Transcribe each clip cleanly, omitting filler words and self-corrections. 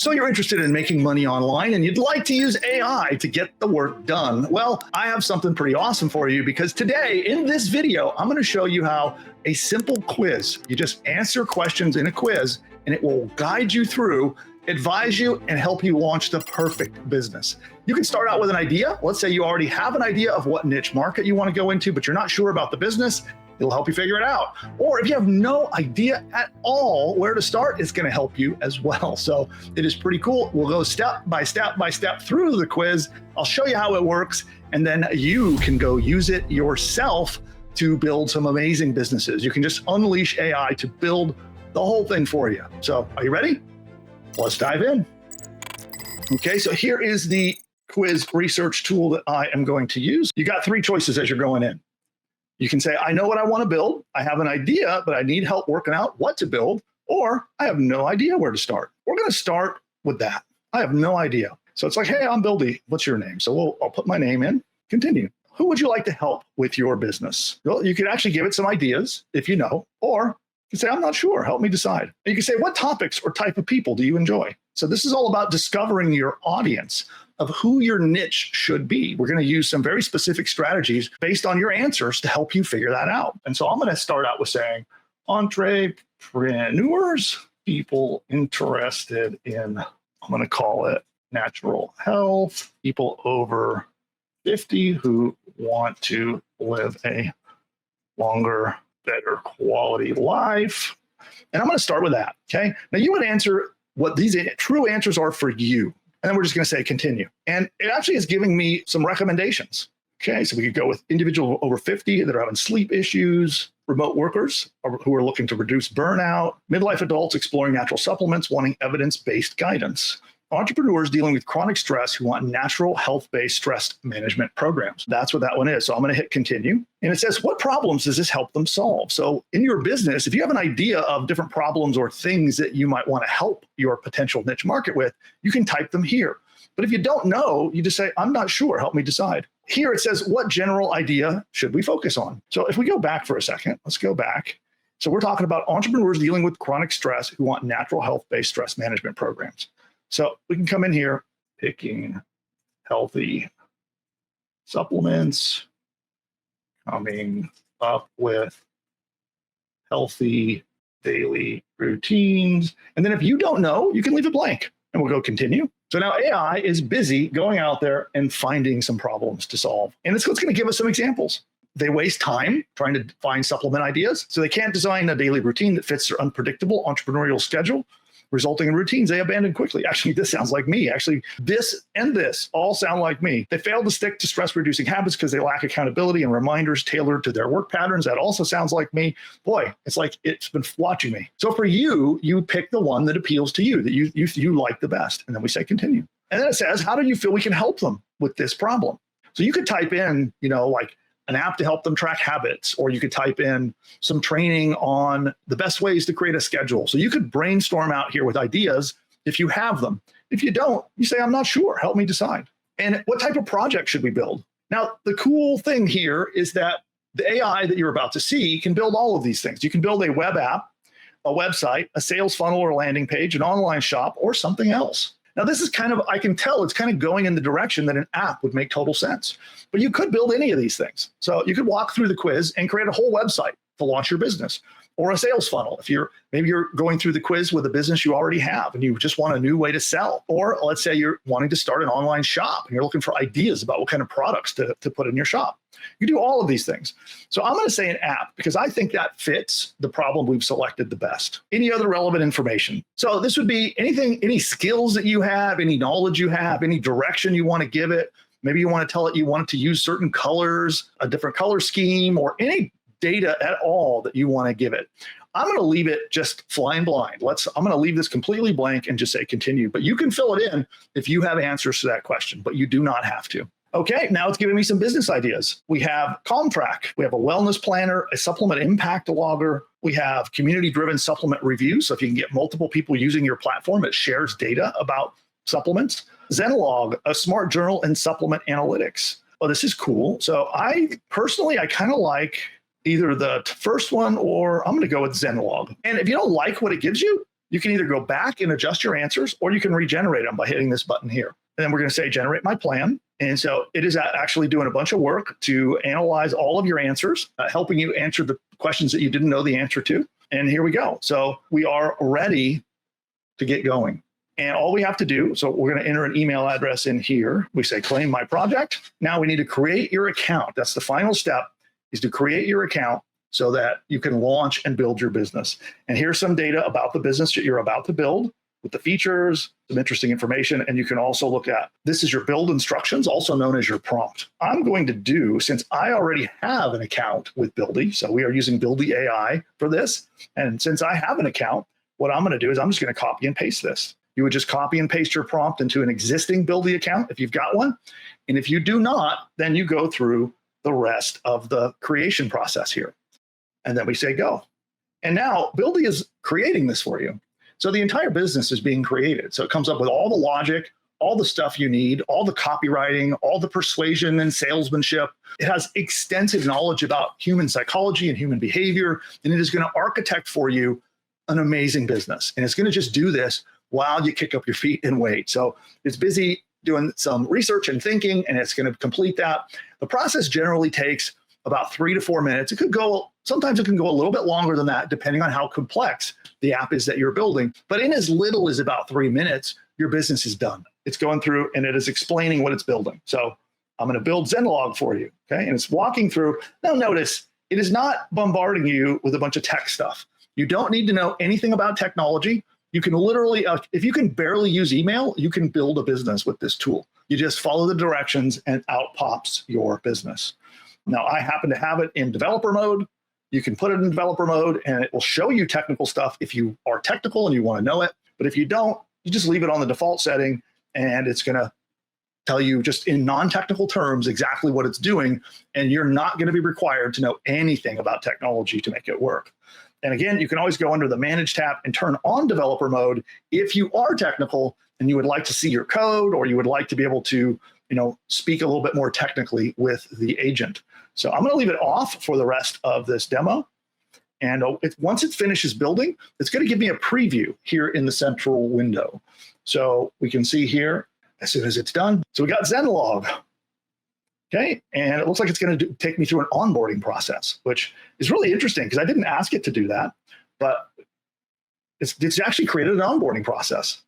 So you're interested in making money online and you'd like to use AI to get the work done. Well, I have something pretty awesome for you because today in this video, I'm going to show you how a simple quiz, you just answer questions in a quiz and it will guide you through, advise you, and help you launch the perfect business. You can start out with an idea. Let's say you already have an idea of what niche market you want to go into, but you're not sure about the business. It'll help you figure it out. Or if you have no idea at all where to start, it's going to help you as well. So it is pretty cool. We'll go step by step by step through the quiz. I'll show you how it works, and then you can go use it yourself to build some amazing businesses. You can just unleash AI to build the whole thing for you. So are you ready? Let's dive in. Okay, so here is the quiz research tool that I am going to use. You got three choices as you're going in. You can say, I know what I want to build. I have an idea, but I need help working out what to build, or I have no idea where to start. We're going to start with that. I have no idea. So it's like, hey, I'm Bildy. What's your name? So I'll put my name in, continue. Who would you like to help with your business? Well, you can actually give it some ideas if you know, or you can say, I'm not sure, help me decide. And you can say, what topics or type of people do you enjoy? So this is all about discovering your audience of who your niche should be. We're going to use some very specific strategies based on your answers to help you figure that out. And so I'm going to start out with saying entrepreneurs, people interested in, I'm going to call it natural health, people over 50 who want to live a longer, better quality life. And I'm going to start with that. Okay. Now you would answer what these true answers are for you. And then we're just going to say continue. And it actually is giving me some recommendations. Okay, so we could go with individuals over 50 that are having sleep issues, remote workers who are looking to reduce burnout, midlife adults exploring natural supplements, wanting evidence-based guidance, entrepreneurs dealing with chronic stress who want natural health-based stress management programs. That's what that one is. So I'm going to hit continue. And it says, what problems does this help them solve? So in your business, if you have an idea of different problems or things that you might want to help your potential niche market with, you can type them here. But if you don't know, you just say, I'm not sure, help me decide. Here it says, what general idea should we focus on? So if we go back for a second, let's go back. So we're talking about entrepreneurs dealing with chronic stress who want natural health-based stress management programs. So we can come in here, picking healthy supplements, coming up with healthy daily routines. And then if you don't know, you can leave it blank and we'll go continue. So now AI is busy going out there and finding some problems to solve. And it's what's going to give us some examples. They waste time trying to find supplement ideas. So they can't design a daily routine that fits their unpredictable entrepreneurial schedule, resulting in routines they abandon quickly. Actually, this sounds like me. Actually, this and this all sound like me. They fail to stick to stress-reducing habits because they lack accountability and reminders tailored to their work patterns. That also sounds like me. Boy, it's like it's been watching me. So for you, you pick the one that appeals to you, that you like the best. And then we say continue. And then it says, how do you feel we can help them with this problem? So you could type in, like an app to help them track habits, or you could type in some training on the best ways to create a schedule. So you could brainstorm out here with ideas if you have them. If you don't, you say, I'm not sure, help me decide. And what type of project should we build? Now, the cool thing here is that the AI that you're about to see can build all of these things. You can build a web app, a website, a sales funnel or landing page, an online shop, or something else. Now, this is kind of, I can tell it's kind of going in the direction that an app would make total sense. But you could build any of these things. So you could walk through the quiz and create a whole website to launch your business, or a sales funnel. If maybe you're going through the quiz with a business you already have and you just want a new way to sell. Or let's say you're wanting to start an online shop and you're looking for ideas about what kind of products to put in your shop. You do all of these things. So I'm going to say an app because I think that fits the problem we've selected the best. Any other relevant information? So this would be anything, any skills that you have, any knowledge you have, any direction you want to give it. Maybe you want to tell it you want it to use certain colors, a different color scheme, or any data at all that you want to give it. I'm going to leave it just flying blind. I'm going to leave this completely blank and just say continue. But you can fill it in if you have answers to that question, but you do not have to. Okay, now it's giving me some business ideas. We have CalmTrack. We have a wellness planner, a supplement impact logger. We have community-driven supplement reviews. So if you can get multiple people using your platform, it shares data about supplements. Zenlog, a smart journal and supplement analytics. Oh, this is cool. So I kind of like either the first one, or I'm going to go with Zenlog. And if you don't like what it gives you, You can either go back and adjust your answers, or you can regenerate them by hitting this button here. And then we're going to say generate my plan. And so it is actually doing a bunch of work to analyze all of your answers, helping you answer the questions that you didn't know the answer to. And here we go. So we are ready to get going. And all we have to do, so we're going to enter an email address in here. We say claim my project. Now we need to create your account. That's the final step, is to create your account so that you can launch and build your business. And here's some data about the business that you're about to build with the features, some interesting information. And you can also look at, this is your build instructions, also known as your prompt. I'm going to do, since I already have an account with Buildy, so we are using Buildy AI for this. And since I have an account, what I'm going to do is I'm just going to copy and paste this. You would just copy and paste your prompt into an existing Buildy account if you've got one. And if you do not, then you go through the rest of the creation process here. And then we say go. And now Buildy is creating this for you. So the entire business is being created. So it comes up with all the logic, all the stuff you need, all the copywriting, all the persuasion and salesmanship. It has extensive knowledge about human psychology and human behavior, and it is going to architect for you an amazing business. And it's going to just do this while you kick up your feet and wait. So it's busy doing some research and thinking, and it's going to complete that. The process generally takes about 3 to 4 minutes. It could go, sometimes it can go a little bit longer than that, depending on how complex the app is that you're building. But in as little as about 3 minutes, your business is done. It's going through and it is explaining what it's building. So I'm going to build Zenlog for you, okay? And it's walking through. Now notice, it is not bombarding you with a bunch of tech stuff. You don't need to know anything about technology. You can literally, if you can barely use email, you can build a business with this tool. You just follow the directions and out pops your business. Now, I happen to have it in developer mode. You can put it in developer mode and it will show you technical stuff if you are technical and you want to know it. But if you don't, you just leave it on the default setting and it's going to tell you just in non-technical terms exactly what it's doing. And you're not going to be required to know anything about technology to make it work. And again, you can always go under the Manage tab and turn on developer mode if you are technical and you would like to see your code, or you would like to be able to, speak a little bit more technically with the agent. So I'm going to leave it off for the rest of this demo. And once it finishes building, it's going to give me a preview here in the central window. So we can see here as soon as it's done. So we got Zenlog. Okay, and it looks like it's going to take me through an onboarding process, which is really interesting because I didn't ask it to do that, but it's actually created an onboarding process.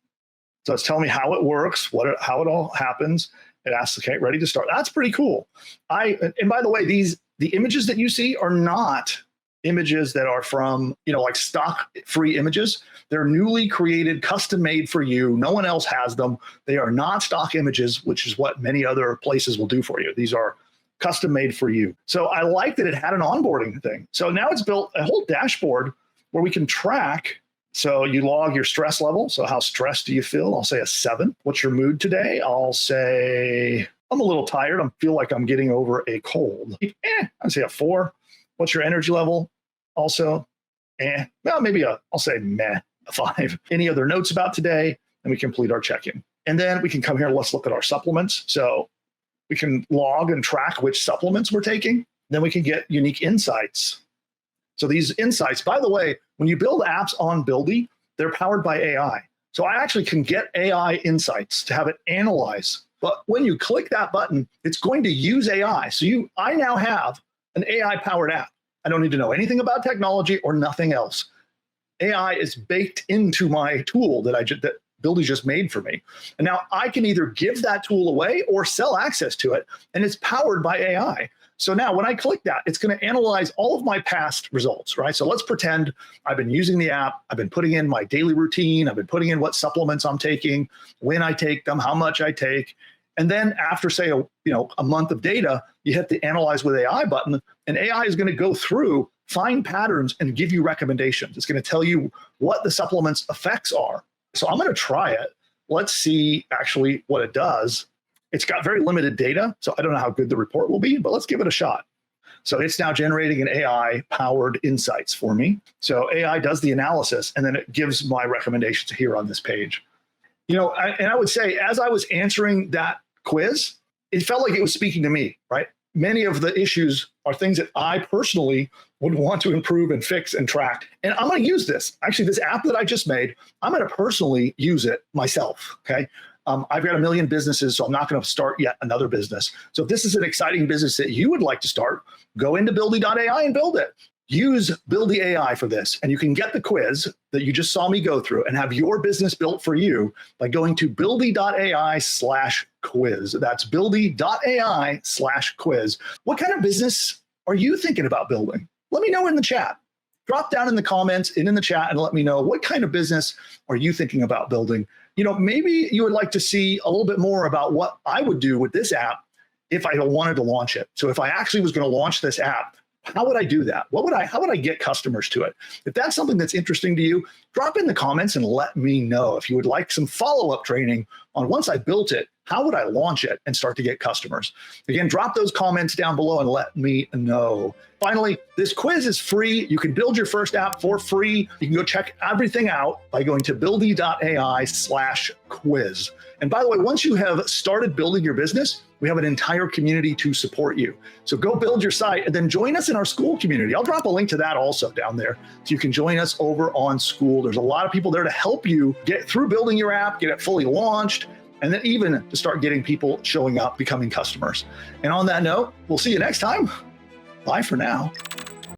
So it's telling me how it works, how it all happens. It asks, okay, ready to start. That's pretty cool. And by the way, the images that you see are not images that are from, like stock free images. They're newly created, custom made for you. No one else has them. They are not stock images, which is what many other places will do for you. These are custom made for you. So I like that it had an onboarding thing. So now it's built a whole dashboard where we can track. So you log your stress level. So how stressed do you feel? I'll say a 7. What's your mood today? I'll say, I'm a little tired. I feel like I'm getting over a cold. I'd say a 4. What's your energy level? Also, well, maybe I'll say meh, a 5. Any other notes about today? And we complete our check-in. And then we can come here, let's look at our supplements. So we can log and track which supplements we're taking. Then we can get unique insights. So these insights, by the way, when you build apps on Buildy, they're powered by AI. So I actually can get AI insights to have it analyze. But when you click that button, it's going to use AI. So I now have an AI-powered app. I don't need to know anything about technology or nothing else. AI is baked into my tool that Buildy just made for me. And now I can either give that tool away or sell access to it, and it's powered by AI. So now when I click that, it's going to analyze all of my past results, right? So let's pretend I've been using the app. I've been putting in my daily routine. I've been putting in what supplements I'm taking, when I take them, how much I take. And then after, say, a month of data, you hit the Analyze with AI button, and AI is going to go through, find patterns, and give you recommendations. It's going to tell you what the supplement's effects are. So I'm going to try it. Let's see actually what it does. It's got very limited data, so I don't know how good the report will be, but let's give it a shot. So it's now generating an AI-powered insights for me. So AI does the analysis, and then it gives my recommendations here on this page. And I would say, as I was answering that quiz, it felt like it was speaking to me, right? many of the issues are things that I personally would want to improve and fix and track. And I'm going to use this. Actually, this app that I just made, I'm going to personally use it myself. Okay. I've got 1 million businesses, so I'm not going to start yet another business. So if this is an exciting business that you would like to start, go into buildy.ai and build it. Use Buildy AI for this, and you can get the quiz that you just saw me go through and have your business built for you by going to buildy.ai/quiz. That's buildy.ai/quiz. What kind of business are you thinking about building? Let me know in the chat. Drop down in the comments and in the chat and let me know, what kind of business are you thinking about building? Maybe you would like to see a little bit more about what I would do with this app if I wanted to launch it. So if I actually was going to launch this app, how would I do that? How would I get customers to it? If that's something that's interesting to you, drop in the comments and let me know. If you would like some follow-up training on once I built it, how would I launch it and start to get customers? Again, drop those comments down below and let me know. Finally, this quiz is free. You can build your first app for free. You can go check everything out by going to buildy.ai/quiz. And by the way, once you have started building your business, we have an entire community to support you. So go build your site and then join us in our School community. I'll drop a link to that also down there, so you can join us over on School. There's a lot of people there to help you get through building your app, get it fully launched, and then even to start getting people showing up, becoming customers. And on that note, we'll see you next time. Bye for now.